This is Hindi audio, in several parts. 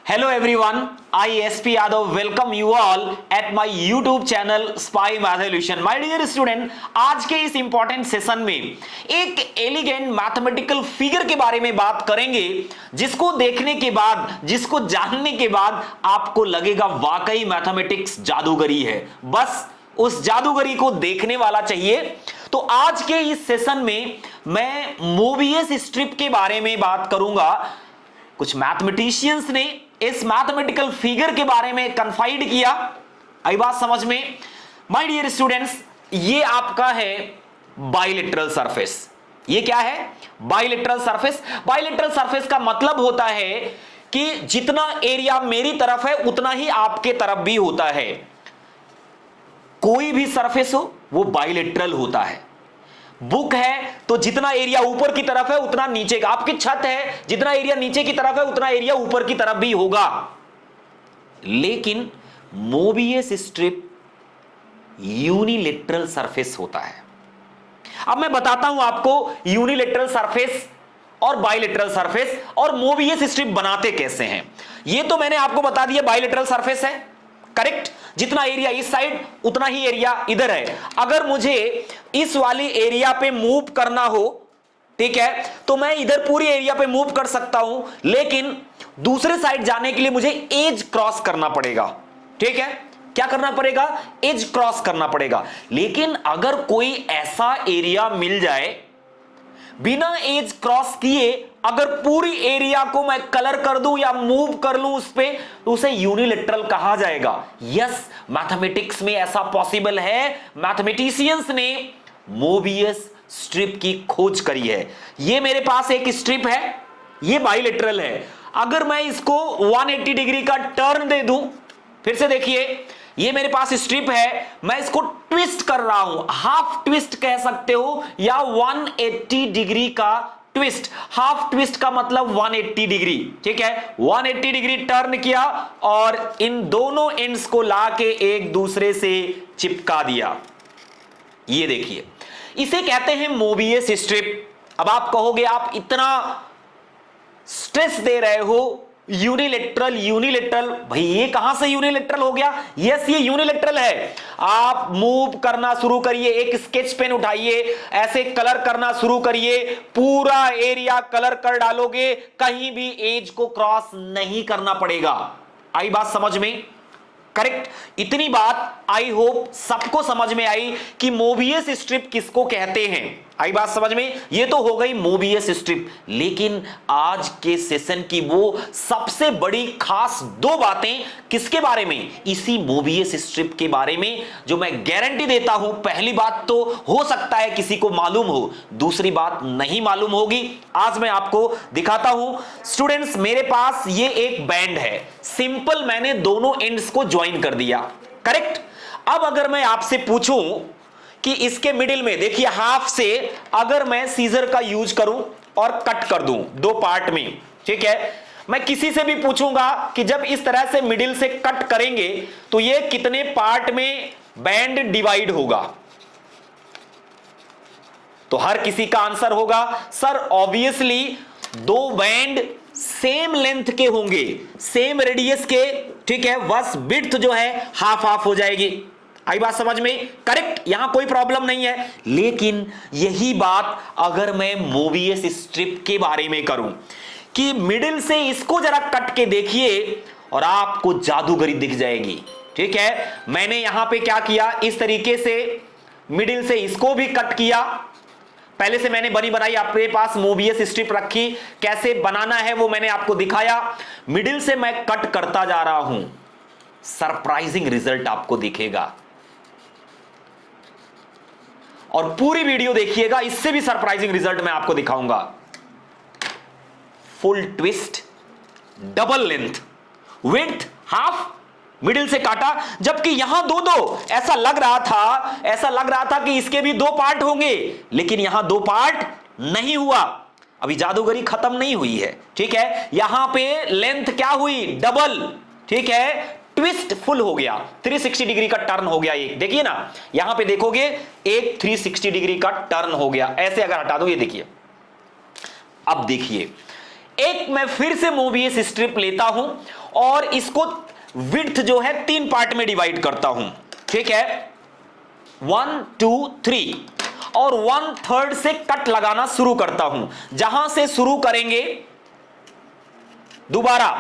Hello everyone, I SP Yadav welcome you all at my YouTube channel Spy Matholution. My dear student, आज के इस इंपॉर्टेंट सेशन में एक एलिगेंट मैथमेटिकल फिगर के बारे में बात करेंगे जिसको देखने के बाद, जिसको जानने के बाद आपको लगेगा वाकई मैथमेटिक्स जादूगरी है। बस उस जादूगरी को देखने वाला चाहिए। तो आज के इस सेशन में मैं मोबियस स्ट्रिप के बारे में बात करूंगा। कुछ मैथमेटिशियंस ने इस मैथमेटिकल फिगर के बारे में कन्फाइड किया। आई बात समझ में? माय डियर स्टूडेंट्स, ये आपका है बाइलेटरल सरफेस। ये क्या है? Bilateral surface. बाइलेटरल सरफेस का मतलब होता है कि जितना एरिया मेरी तरफ है उतना ही आपके तरफ भी होता है। कोई भी सरफेस हो वो बाइलेटरल होता है। बुक है तो जितना एरिया ऊपर की तरफ है उतना नीचे का, आपकी छत है जितना एरिया नीचे की तरफ है उतना एरिया ऊपर की तरफ भी होगा। लेकिन मोबियस स्ट्रिप यूनिलेटरल सरफेस होता है। अब मैं बताता हूं आपको यूनिलेटरल सरफेस और बाइलेटरल सरफेस और मोबियस स्ट्रिप बनाते कैसे हैं। यह तो मैंने आपको बता दिया बाइलेटरल सरफेस है, करेक्ट। जितना एरिया इस साइड उतना ही एरिया इधर है। अगर मुझे इस वाली एरिया पे मूव करना हो, ठीक है, तो मैं इधर पूरी एरिया पे मूव कर सकता हूं, लेकिन दूसरे साइड जाने के लिए मुझे एज क्रॉस करना पड़ेगा। ठीक है, क्या करना पड़ेगा? एज क्रॉस करना पड़ेगा। लेकिन अगर कोई ऐसा एरिया मिल जाए बिना एज क्रॉस किए, अगर पूरी एरिया को मैं कलर कर दूं या मूव कर लूं उस पे, तो उसे यूनिलेटरल कहा जाएगा। यस, मैथमेटिक्स में ऐसा पॉसिबल है। मैथमेटिशियंस ने मोबियस स्ट्रिप की खोज करी है। ये मेरे पास एक स्ट्रिप है, ये बाइलेटरल है। अगर मैं इसको 180 डिग्री का टर्न दे दूं, फिर से देखिए, ये मेरे पास स्ट्रिप है, मैं इसको ट्विस्ट कर रहा हूं, हाफ ट्विस्ट कह सकते हो या 180 डिग्री का ट्विस्ट। हाफ ट्विस्ट का मतलब 180 डिग्री, ठीक है। 180 डिग्री टर्न किया और इन दोनों एंड्स को लाके एक दूसरे से चिपका दिया। ये देखिए, इसे कहते हैं मोबियस स्ट्रिप। अब आप कहोगे आप इतना स्ट्रेस दे रहे हो यूनिलेटरल यूनिलेटरल, भाई ये कहां से यूनिलेटरल हो गया? यस, ये यूनिलेटरल है। आप मूव करना शुरू करिए, एक स्केच पेन उठाइए, ऐसे कलर करना शुरू करिए, पूरा एरिया कलर कर डालोगे, कहीं भी एज को क्रॉस नहीं करना पड़ेगा। आई बात समझ में? करेक्ट। इतनी बात आई होप सबको समझ में आई कि मोबियस स्ट्रिप किसको कहते हैं। आई बात समझ में? ये तो हो गई मोबियस स्ट्रिप। लेकिन आज के सेशन की वो सबसे बड़ी खास दो बातें किसके बारे में? इसी मोबियस स्ट्रिप के बारे में, जो मैं गारंटी देता हूं। पहली बात तो हो सकता है किसी को मालूम हो, दूसरी बात नहीं मालूम होगी। आज मैं आपको दिखाता हूं। स्टूडेंट्स, मेरे पास ये एक बैंड है, सिंपल मैंने दोनों एंड्स को ज्वाइन कर दिया, करेक्ट। अब अगर मैं आपसे पूछूं कि इसके मिडिल में देखिए, हाफ से अगर मैं सीजर का यूज करूं और कट कर दूं दो पार्ट में, ठीक है, मैं किसी से भी पूछूंगा कि जब इस तरह से मिडिल से कट करेंगे तो ये कितने पार्ट में बैंड डिवाइड होगा, तो हर किसी का आंसर होगा सर ऑब्वियसली दो बैंड सेम लेंथ के होंगे, सेम रेडियस के, ठीक है, बस विड्थ जो है हाफ हाफ हो जाएगी। आई बात समझ में? करेक्ट, यहां कोई प्रॉब्लम नहीं है। लेकिन यही बात अगर मैं मोबियस स्ट्रिप के बारे में करूं कि मिडिल से इसको जरा कट के देखिए और आपको जादूगरी दिख जाएगी। ठीक है, मैंने यहां पे क्या किया, इस तरीके से मिडिल से इसको भी कट किया। पहले से मैंने बनी बनाई आपके पास मोबियस स्ट्रिप रखी, कैसे बनाना है वो मैंने आपको दिखाया। मिडिल से मैं कट करता जा रहा हूं, सरप्राइजिंग रिजल्ट आपको दिखेगा। और पूरी वीडियो देखिएगा, इससे भी सरप्राइजिंग रिजल्ट मैं आपको दिखाऊंगा। Full twist, double length, width half, middle से काटा, जबकि यहां दो दो ऐसा लग रहा था कि इसके भी दो पार्ट होंगे, लेकिन यहां दो पार्ट नहीं हुआ। अभी जादूगरी खत्म नहीं हुई है, ठीक है। यहां पे लेंथ क्या हुई? डबल, ठीक है। ट्विस्ट फुल हो गया, 360 डिग्री का टर्न हो गया। एक देखिए ना, यहां पे देखोगे एक 360 डिग्री का टर्न हो गया। ऐसे अगर हटा दो, ये देखिए, अब देखिए एक मैं फिर से मोबियस स्ट्रिप लेता हूं और इसको विड्थ जो है 3 पार्ट में डिवाइड करता हूं, ठीक है, 1 2 3, और 1/3 से कट लगाना शुरू करता हूं। जहां से शुरू करेंगे दोबारा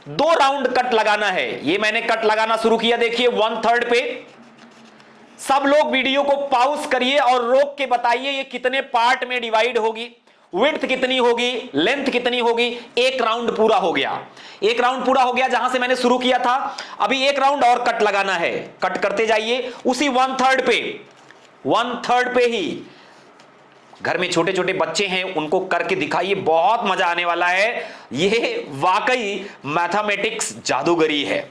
2 राउंड कट लगाना है। ये मैंने कट लगाना शुरू किया, देखिए 1/3 पे। सब लोग वीडियो को पॉज करिए और रोक के बताइए ये कितने पार्ट में डिवाइड होगी, विड्थ कितनी होगी, लेंथ कितनी होगी। एक राउंड पूरा हो गया, एक राउंड पूरा हो गया जहां से मैंने शुरू किया था। अभी एक राउंड और कट लगाना है, कट करते जाइए उसी 1/3 पे, 1/3 पे ही। घर में छोटे छोटे बच्चे हैं, उनको करके दिखाइए, बहुत मजा आने वाला है। ये वाकई मैथमेटिक्स जादूगरी है।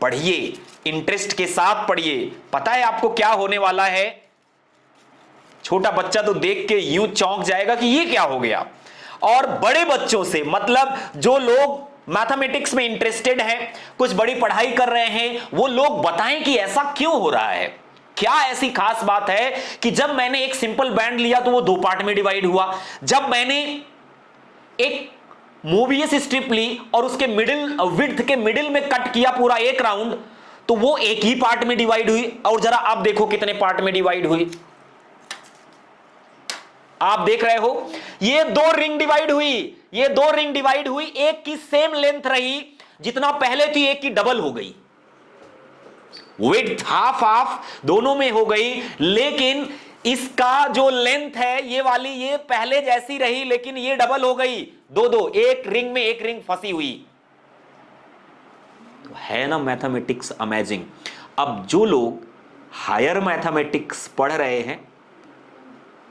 पढ़िए, इंटरेस्ट के साथ पढ़िए। पता है आपको क्या होने वाला है? छोटा बच्चा तो देख के यूं चौंक जाएगा कि ये क्या हो गया। और बड़े बच्चों से, मतलब जो लोग मैथमेटिक्स में इंटरेस्टेड हैं, कुछ बड़ी पढ़ाई कर रहे हैं, वो लोग बताएं कि ऐसा क्यों हो रहा है, क्या ऐसी खास बात है कि जब मैंने एक सिंपल बैंड लिया तो वो 2 पार्ट में डिवाइड हुआ, जब मैंने एक मोबियस स्ट्रिप ली और उसके मिडिल विड्थ के मिडिल में कट किया पूरा एक राउंड, तो वो एक ही पार्ट में डिवाइड हुई। और जरा आप देखो कितने पार्ट में डिवाइड हुई, आप देख रहे हो, ये 2 रिंग डिवाइड हुई, ये 2 रिंग डिवाइड हुई, एक की सेम लेंथ रही, जितना पहले थी एक की डबल हो गई, विड्थ हाफ हाफ दोनों में हो गई। लेकिन इसका जो लेंथ है ये वाली, ये पहले जैसी रही, लेकिन ये डबल हो गई, 2-2, एक रिंग में एक रिंग फंसी हुई। तो है ना मैथमेटिक्स अमेजिंग। अब जो लोग हायर मैथमेटिक्स पढ़ रहे हैं,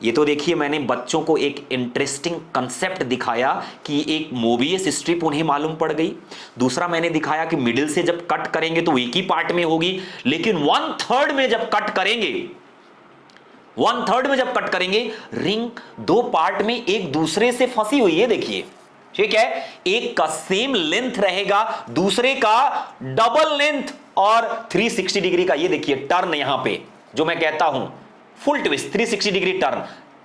ये तो देखिए मैंने बच्चों को एक इंटरेस्टिंग कंसेप्ट दिखाया कि एक मोबियस स्ट्रिप उन्हें मालूम पड़ गई। दूसरा मैंने दिखाया कि मिडिल से जब कट करेंगे तो एक ही पार्ट में होगी, लेकिन 1/3 में जब कट करेंगे, 1/3 में जब कट करेंगे, रिंग 2 पार्ट में एक दूसरे से फंसी हुई है, देखिए, ठीक है। एक का सेम लेंथ रहेगा, दूसरे का डबल लेंथ और 360 डिग्री का, ये देखिए टर्न यहां पे जो मैं कहता हूं फुल ट्विस्ट, 360 डिग्री टर्न।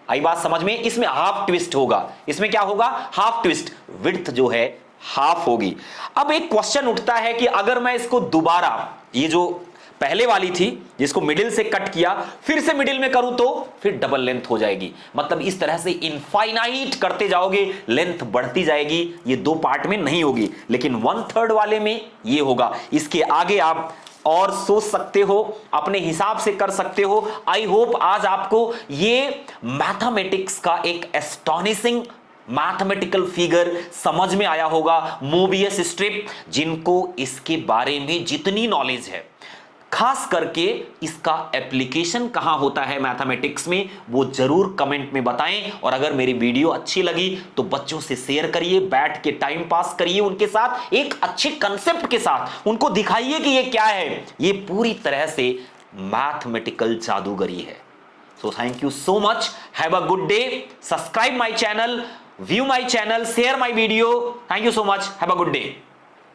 आई बात समझ में? इसमें हाफ ट्विस्ट होगा, इसमें क्या होगा, हाफ ट्विस्ट, विड्थ जो है हाफ होगी। अब एक क्वेश्चन उठता है कि अगर मैं इसको दोबारा, ये जो पहले वाली थी जिसको मिडिल से कट किया, फिर से मिडिल में करूं तो फिर डबल लेंथ हो जाएगी। मतलब इस तरह से इनफाइनाइट करते जाओगे, लेंथ बढ़ती जाएगी, ये 2 पार्ट में नहीं होगी, लेकिन 1/3 वाले में ये होगा। इसके आगे आप और सोच सकते हो, अपने हिसाब से कर सकते हो। आई होप आज आपको ये मैथमेटिक्स का एक एस्टॉनिशिंग मैथमेटिकल फिगर समझ में आया होगा, मोबियस स्ट्रिप। जिनको इसके बारे में जितनी नॉलेज है, खास करके इसका एप्लीकेशन कहां होता है मैथमेटिक्स में, वो जरूर कमेंट में बताएं। और अगर मेरी वीडियो अच्छी लगी तो बच्चों से शेयर करिए, बैठ के टाइम पास करिए उनके साथ, एक अच्छे कंसेप्ट के साथ उनको दिखाइए कि ये क्या है। ये पूरी तरह से मैथमेटिकल जादूगरी है। So thank you so much, have a good day, subscribe my channel, view my channel, share my video. Thank you so much, have a good day.